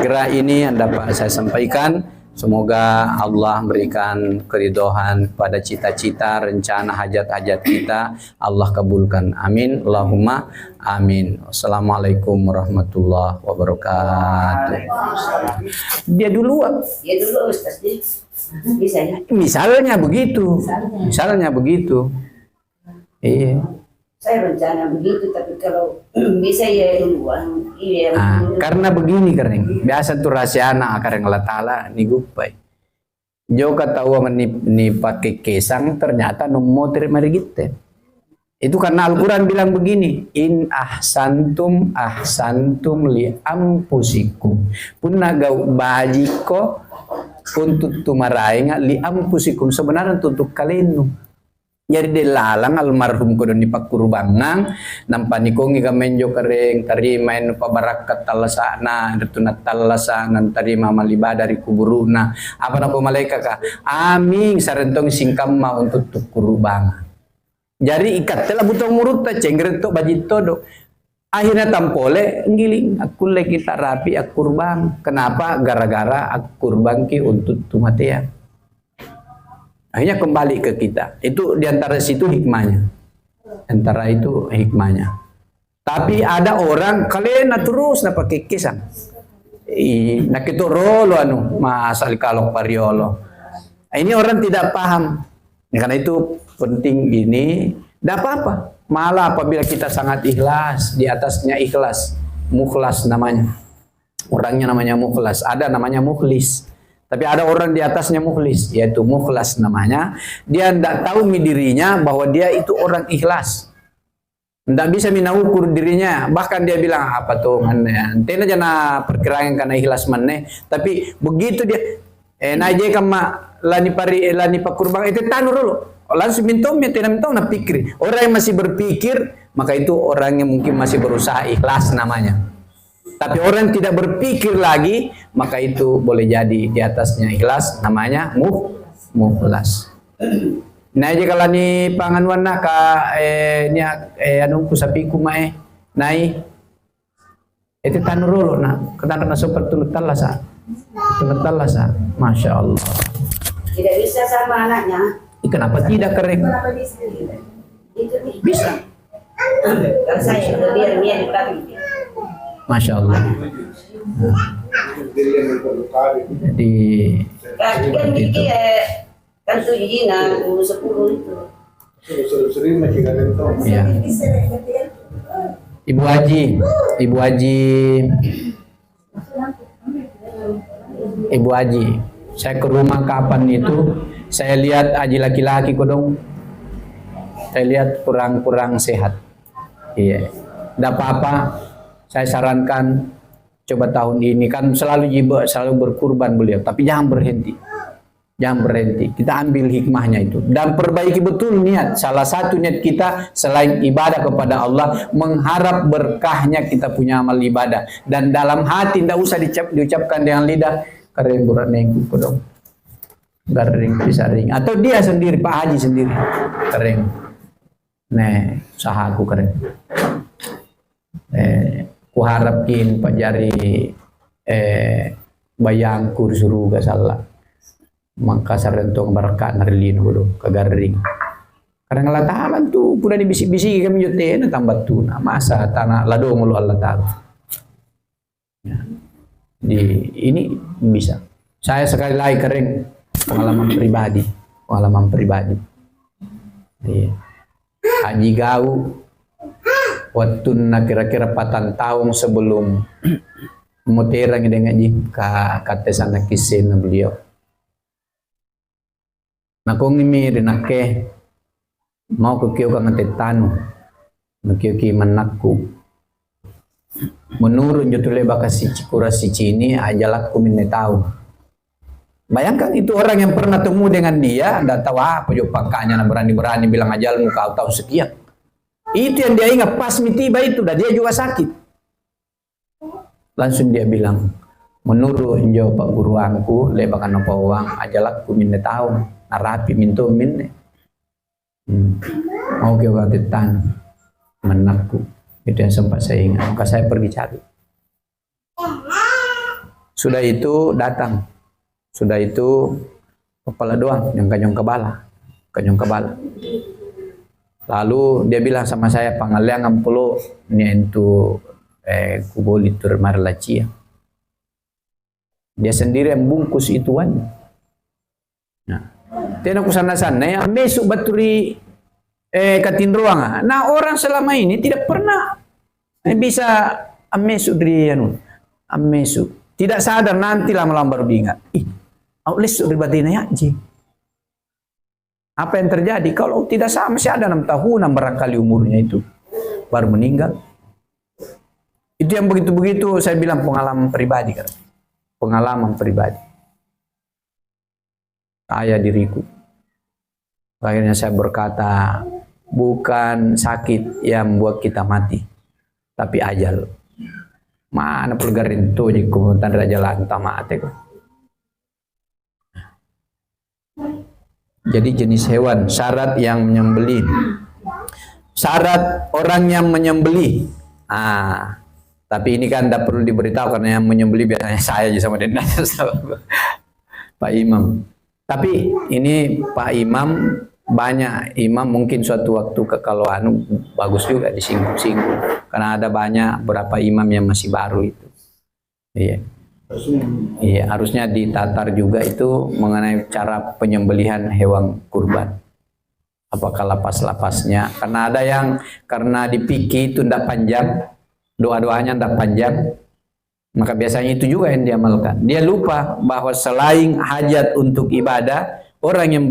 Kira ini yang dapat saya sampaikan. Semoga Allah berikan keridhaan pada cita-cita, rencana, hajat-hajat kita. Allah kabulkan. Amin. Allahumma amin. Wassalamualaikum warahmatullahi wabarakatuh. Dia dulu Ustaz. Misalnya begitu. Iya. Saya rencana begitu, tapi kalau bisa ya duluan. Iya. Karena begini kering. Biasa tuh rahasia anak kareng Allah Ta'ala ni gupai. Jo kata uang ni pakai kesang ternyata nomor terima kita. Itu karena Al-Quran bilang begini. In ahsantum li ampusikum. Punna gau bajiko untuk tumarainga li ampusikum. Sebenarnya untuk kalian. Jadi delalang almarhum ko don di pakurbangang nampani ko ngi kamenjo kareng tarima enu pabarakat talasana tunat talasanan tarima maliba dari kuburuna apa na ko malaikat ka amin sarentong singkam ma untuk tukurbangang. Jadi ikat telah butuh murut ta cengret to bajito do. Akhirnya tampole ngiling aku lagi kita rapi aku kurbang. Kenapa? Gara-gara aku kurbang ki untuk tumatea. Akhirnya kembali ke kita. Itu diantara situ hikmahnya. Antara itu hikmahnya. Tapi ada orang kalian terus na pakai kisah. Nakito rolo anu masal kalok pariolo. Ini orang tidak paham. Karena itu penting ini. Tidak apa-apa. Malah apabila kita sangat ikhlas, di atasnya ikhlas, mukhlas namanya. Orangnya namanya mukhlas. Ada namanya mukhlis. Tapi ada orang di atasnya mukhlis, yaitu mukhlas namanya. Dia tidak tahu dirinya bahwa dia itu orang ikhlas. Tidak bisa menaukur dirinya. Bahkan dia bilang apa tuh, tidak jana perkiraan karena ikhlas maneh. Tapi begitu dia, naje kama lani pakurbang itu tanu dulu. Langsung mintom na pikir. Orang yang masih berpikir, maka itu orang yang mungkin masih berusaha ikhlas namanya. Tapi orang tidak berpikir lagi, maka itu boleh jadi di atasnya ikhlas, namanya mukhlas. Nah, aja kalau ni panganuan nak ni anu ku sapi ku mae nai itu tanurulu nak ketan seperti talasa. Talasa. Masya Allah. Tidak bisa sama anaknya. Kenapa tidak kering? Kenapa bisa? Itu nih. Bisa. Kalau saya biar dia di belakang. Masya Allah. Jadi Kan ini kan 7 Jina 10 itu. ya. Ibu Haji, saya ke rumah kapan itu, saya lihat Haji laki-laki kodong, saya lihat kurang sehat. Iya, tidak apa-apa. Saya sarankan coba tahun ini kan selalu berkurban beliau, tapi jangan berhenti. Kita ambil hikmahnya itu dan perbaiki betul niat. Salah satu niat kita selain ibadah kepada Allah, mengharap berkahnya kita punya amal ibadah. Dan dalam hati tidak usah diucapkan dengan lidah. Kering buraneng kodong. Garing pisaring atau dia sendiri Pak Haji sendiri kering. Nih, usahaku kering. Kuharapkin Pak Jari bayang suruh gak salah maka sarentong berkat narilin hudo kagaring karena ngelatahan tuh puna dibisik-bisik kami jote na tambah tuna masa tanah ladong lu Allah taala ya. Ini bisa saya sekali lagi kering pengalaman pribadi iya. Haji Gau waktu kira-kira 4 tahun sebelum muterang dengan kata sana kisin beliau. Nakong imi rinake mau ke kio kang tetanu, nakio ki manakku. Menurut jotule bakasi cikura si cini ajalak ku minne tahu. Bayangkan itu orang yang pernah temu dengan dia, ndak tahu apa jo pangkanya berani-berani bilang ajalmu kau tahu sekian. Itu yang dia ingat pas tiba itu, dan dia juga sakit. Langsung dia bilang, menurut jauh Pak Guruangku, lebakan apa uang, ajalak ku minne tahun, narapi minto minne. Mau ke watetan, menakku. Itu yang sempat saya ingat, maka saya pergi cari. Sudah itu datang, sudah itu kepala doang, yang kanyong kebala. Lalu dia bilang sama saya, pangaliangan pulau ini itu kuboli turmar lacia. Dia sendiri yang bungkus ituan. Nah, tena kusana-sana ya mesuk baturi katindruang. Nah, orang selama ini tidak pernah bisa amesuk dari amesuk. Tidak sadar nanti lama-lama baru diingat. Outlet ribatina ya, Ji. Apa yang terjadi? Kalau tidak sama masih ada 6 tahunan barangkali umurnya itu baru meninggal. Itu yang begitu-begitu saya bilang pengalaman pribadi kan. Pengalaman pribadi. Saya diriku. Akhirnya saya berkata, bukan sakit yang membuat kita mati, tapi ajal. Mana pelgarin tuh di kemudian jalan mati kok. Jadi jenis hewan, syarat yang menyembelih. Syarat orang yang menyembelih. Tapi ini kan tidak perlu diberitahu karena yang menyembelih biasanya saya aja sama Dendas, Pak Imam. Tapi ini Pak Imam, banyak imam mungkin suatu waktu kalau bagus juga disinggung-singgung karena ada banyak berapa imam yang masih baru itu. Iya. Iya, harusnya ditatar juga itu mengenai cara penyembelihan hewan kurban. Apakah lapas-lapasnya? Karena ada yang karena dipikir itu tidak panjang, doa-doanya tidak panjang, maka biasanya itu juga yang diamalkan. Dia lupa bahwa selain hajat untuk ibadah, orang yang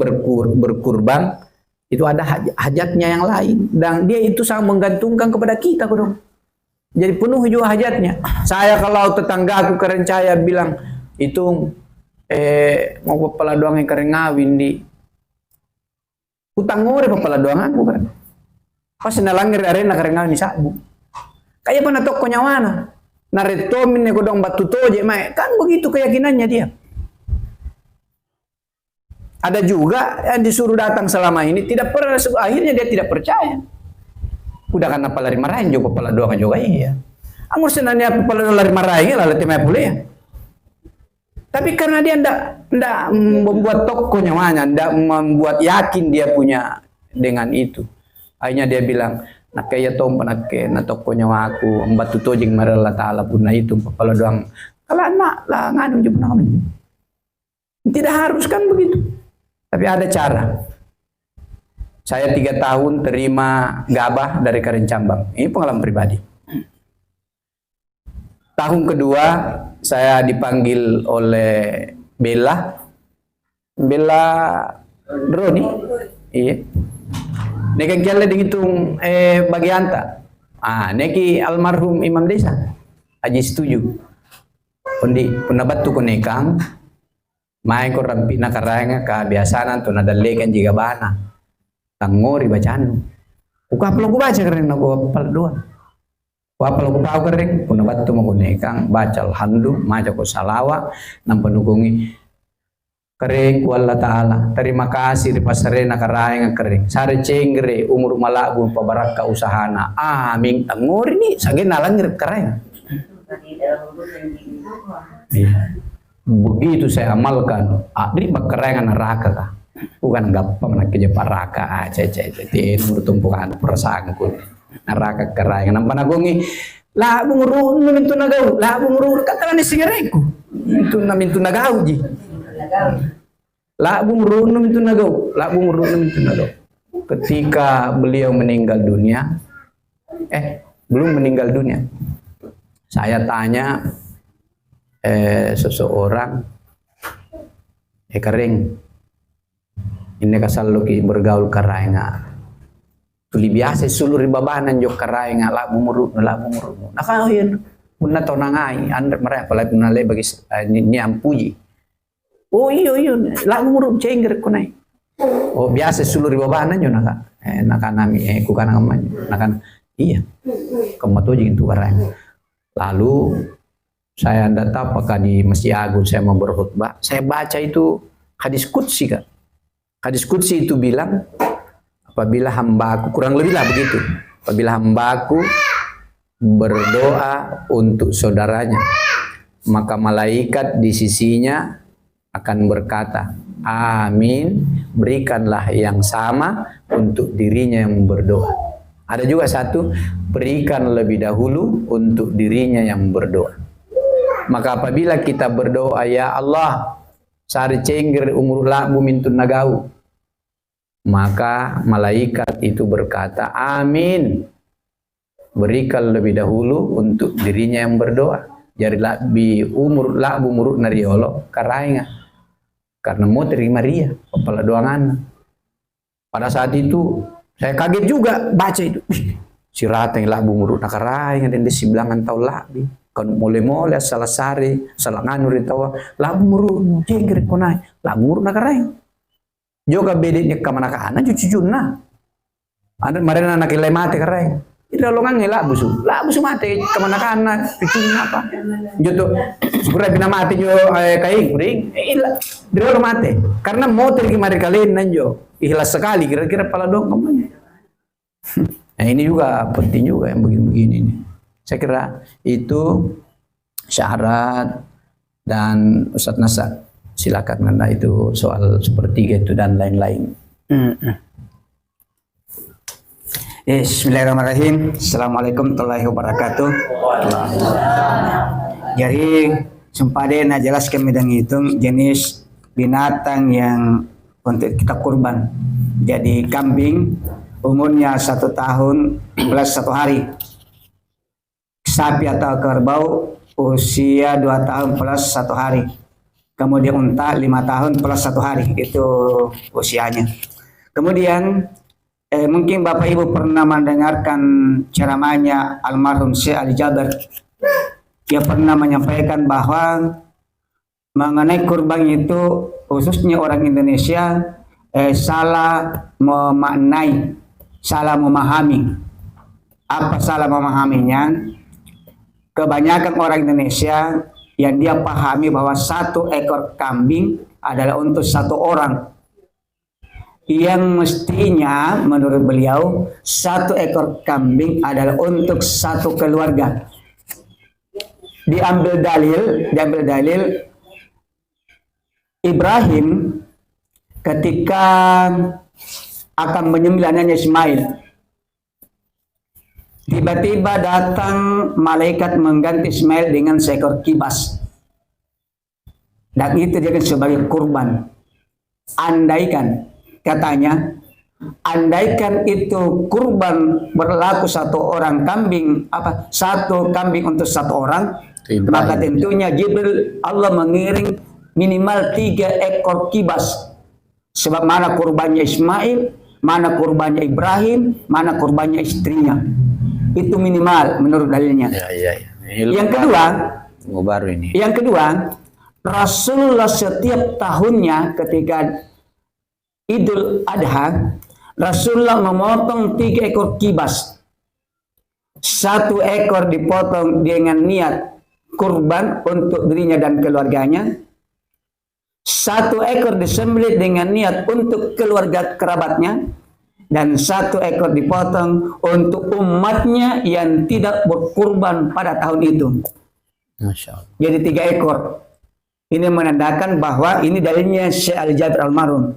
berkurban itu ada hajatnya yang lain, dan dia itu sangat menggantungkan kepada kita, dong. Jadi penuh juga hajatnya. Saya kalau tetangga aku kerencaya bilang itu mau kepala doang yang keren ngawin di utang ngore kepala doang aku kan. Pas nalangir arena keren ngawin di sabu. Kayak mana toko nyawana. Naretomin nego dong batu toje mai kan begitu keyakinannya dia. Ada juga yang disuruh datang selama ini tidak pernah, akhirnya dia tidak percaya. Udah kan apa lari marahin juga kepala doang juga iya. Anggur senanya kepala lari marahin lalu timai pula ya. Tapi karena dia ndak membuat toko nyawanya, ndak membuat yakin dia punya dengan itu. Akhirnya dia bilang, nak kaya tom nak toko nyawa aku, mbatu tojing marala taala punna itu kepala doang. Kalau anak lah nganu juga namanya. Tidak harus kan begitu. Tapi ada cara. Saya 3 tahun terima gabah dari Karen Cambang. Ini pengalaman pribadi. Tahun kedua saya dipanggil oleh Bella Droni. Iya. Neki kala dihitung bagianta. Neki almarhum Imam Desa. Haji setuju. Undi punabat tu konekang. Mai ko rampi na karanga kebiasaan tu nadalekan jika bana. Tangori bacaan. Ukapalo ko baca kering ako pala doa. Ukapalo ko pao kering punabat tu magunekang baca alhamdulillah maca ko salawa nang panugungi kering ku Allah Ta'ala. Terima kasih di pasarena karaya nga kering. Sare cengre umur malabu pabaraka usahana. Amin tangori ni sagin nalang karaya. Begitu saya amalkan, di bakarangan neraka kah? Bukan gampang nak kerja paraka aja bertumpukan perasaanku. Neraka kerayangan nampak nagongi. Lah bunguru mintu nagau, lah bunguru kata ni singareku. Itu mintu nagau ji. Lah bunguru mintu nagau, lah bunguru mintu nagau. Ketika beliau meninggal dunia, belum meninggal dunia. Saya tanya seseorang, kering, ini kasal loki bergaul karaya tuli biasa seluruh babanan jok karaya nga labu murut. Nakahin punna to nangai andre mereka pala punna le bagi ni ampuji. Oh iyo labu murut cengger kunai. Oh biasa seluruh babanan yo naka nami kukan ngaman nakan iya kematu jing tu karaya. Lalu saya tidak tahu apakah di Masjid Agung saya mau berkhutbah. Saya baca itu hadis qudsi kan. Hadis qudsi itu bilang apabila hambaku, kurang lebih lah begitu. Apabila hambaku berdoa untuk saudaranya, maka malaikat di sisinya akan berkata, amin, berikanlah yang sama untuk dirinya yang berdoa. Ada juga satu, berikan lebih dahulu untuk dirinya yang berdoa. Maka apabila kita berdoa, ya Allah, sari cengger umur labu mintun nagau, maka malaikat itu berkata, amin, berikan lebih dahulu untuk dirinya yang berdoa. Jadi labi umur labu murut nariolo karainga, karena mau terima ria kepala doangan. Pada saat itu saya kaget juga baca itu, si rata yang labu murut nakarainga dan di sebelangan tau labi. Kan mole-mole salah sari, salah nganu ritawa, labu muru jengger konai, labu muru nakarai. Juga bedanya kemana kana cucu-cucuna. Ada kemarin anak ilai mati karai. Ida longan ngelak busu mati kemana kana cucunya apa? Joto segera bina mati jo kai kuring. Ila dia mati. Karena mau tergi mari kalian nanjo. Ikhlas sekali kira-kira pala dong kemana. Nah ini juga penting juga yang begini-begini ini. Saya kira itu syarat dan Ustadz Nasar silakan Nanda itu soal sepertiga itu dan lain-lain. Bismillahirrahmanirrahim. Assalamualaikum warahmatullahi wabarakatuh. Jadi sempade na jelaskan bidang hitung jenis binatang yang untuk kita kurban. Jadi kambing umurnya 1 tahun plus 1 hari. Sapi atau kerbau usia 2 tahun plus 1 hari. Kemudian unta 5 tahun plus 1 hari, itu usianya. Kemudian mungkin Bapak Ibu pernah mendengarkan ceramahnya almarhum Syekh Ali Jaber. Dia pernah menyampaikan bahwa mengenai kurban itu khususnya orang Indonesia salah memaknai, salah memahami. Apa salah memahaminya? Kebanyakan orang Indonesia yang dia pahami bahwa 1 ekor kambing adalah untuk 1 orang. Yang mestinya menurut beliau 1 ekor kambing adalah untuk 1 keluarga. Diambil dalil Ibrahim ketika akan menyembelih anaknya Ismail. Tiba-tiba datang malaikat mengganti Ismail dengan seekor kibas. Dan itu dia sebagai kurban. Andaikan, katanya, andaikan itu kurban berlaku 1 orang kambing, 1 kambing untuk 1 orang, maka tentunya Jibril Allah mengiring minimal 3 ekor kibas. Sebab mana kurbannya Ismail, mana kurbannya Ibrahim, mana kurbannya istrinya. Itu minimal menurut dalilnya. Yang kedua, Rasulullah setiap tahunnya ketika Idul Adha, Rasulullah memotong 3 ekor kibas. 1 ekor dipotong dengan niat kurban untuk dirinya dan keluarganya. 1 ekor disembelih dengan niat untuk keluarga kerabatnya. Dan 1 ekor dipotong untuk umatnya yang tidak berkurban pada tahun itu. Masya Allah. Jadi 3 ekor. Ini menandakan bahwa ini dalilnya Syekh Ali Jaber almarhum.